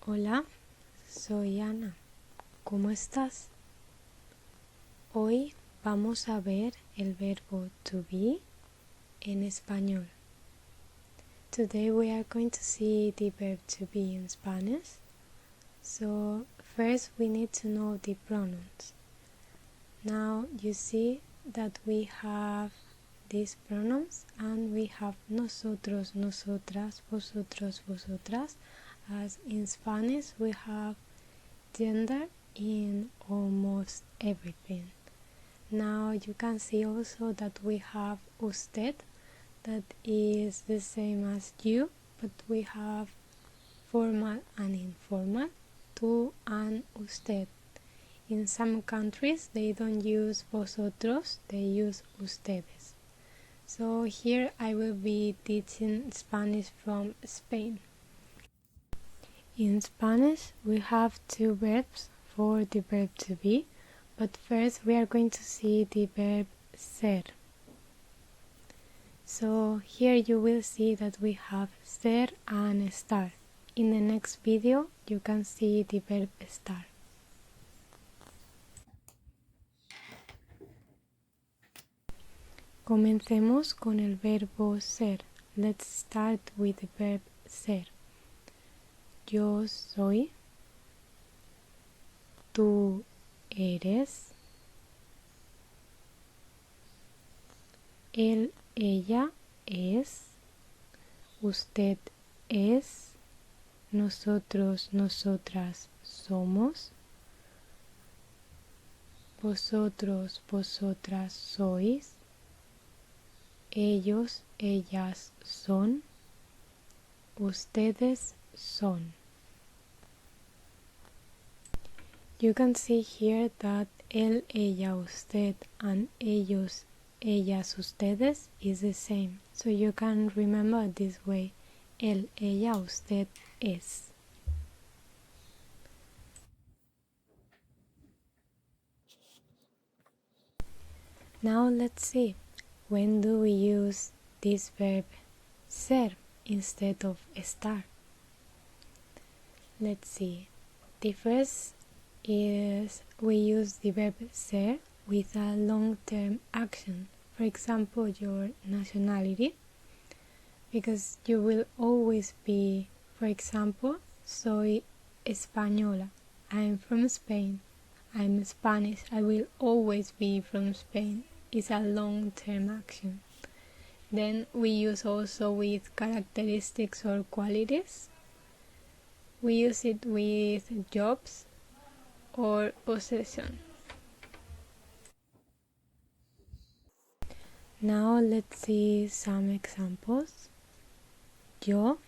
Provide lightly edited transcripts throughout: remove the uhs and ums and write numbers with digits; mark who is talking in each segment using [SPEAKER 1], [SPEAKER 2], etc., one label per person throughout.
[SPEAKER 1] Hola, soy Ana. ¿Cómo estás? Hoy vamos a ver el verbo to be en español. Today we are going to see the verb to be in Spanish. So first we need to know the pronouns. Now you see that we have these pronouns and we have nosotros, nosotras, vosotros, vosotras. As in Spanish we have gender in almost everything. Now you can see also that we have usted, that is the same as you, but we have formal and informal, tú and usted. In some countries they don't use vosotros, they use ustedes. So here I will be teaching Spanish from Spain. In Spanish we have two verbs for the verb to be, but first we are going to see the verb ser. So here you will see that we have ser and estar. In the next video you can see the verb estar. Comencemos con el verbo ser. Let's start with the verb ser. Yo soy, tú eres, él, ella es, usted es, nosotros, nosotras somos, vosotros, vosotras sois, ellos, ellas son, ustedes son. You can see here that él, ella, usted and ellos, ellas, ustedes is the same. So you can remember this way. Él, ella, usted es. Now let's see. When do we use this verb ser instead of estar? Let's see. The first is we use the verb ser with a long-term action. For example, your nationality, because you will always be, for example, soy española. I'm from Spain. I'm Spanish. I will always be from Spain. It's a long-term action. Then we use also with characteristics or qualities. We use it with jobs or possession. Now let's see some examples. Yo,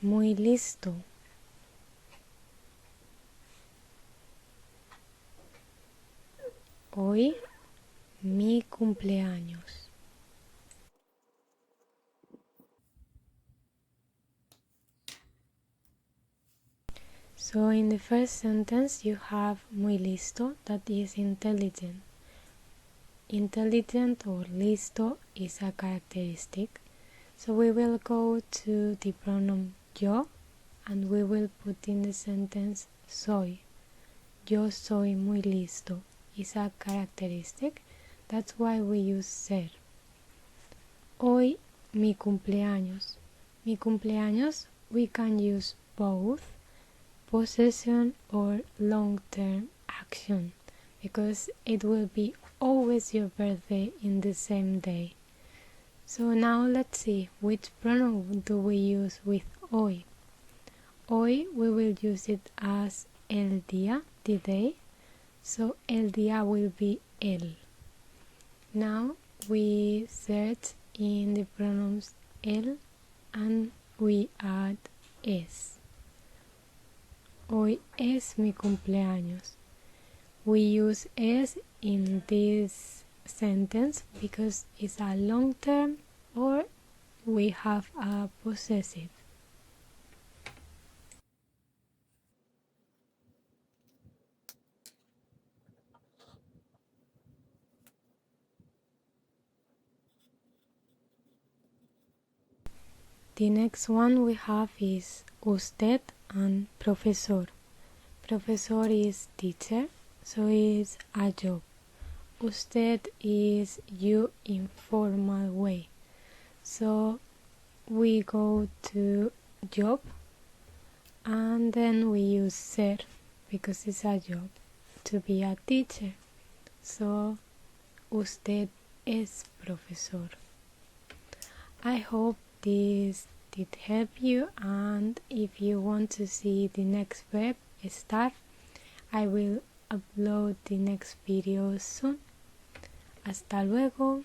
[SPEAKER 1] muy listo. Hoy, mi cumpleaños. So in the first sentence you have muy listo, that is intelligent. Intelligent or listo is a characteristic. So we will go to the pronoun yo and we will put in the sentence soy. Yo soy muy listo is a characteristic. That's why we use ser. Hoy mi cumpleaños. Mi cumpleaños, we can use both possession or long-term action, because it will be always your birthday in the same day. So now let's see which pronoun do we use with hoy. Hoy we will use it as el día, the day, so el día will be el. Now we search in the pronouns el and we add es. Hoy es mi cumpleaños. We use es in this sentence because it's a long term or we have a possessive. The next one we have is usted and profesor. Profesor is teacher, so it's a job. Usted is you in formal way. So we go to job and then we use ser because it's a job to be a teacher. So usted es profesor. I hope this did help you, and if you want to see the next verb, estar, I will upload the next video soon. Hasta luego.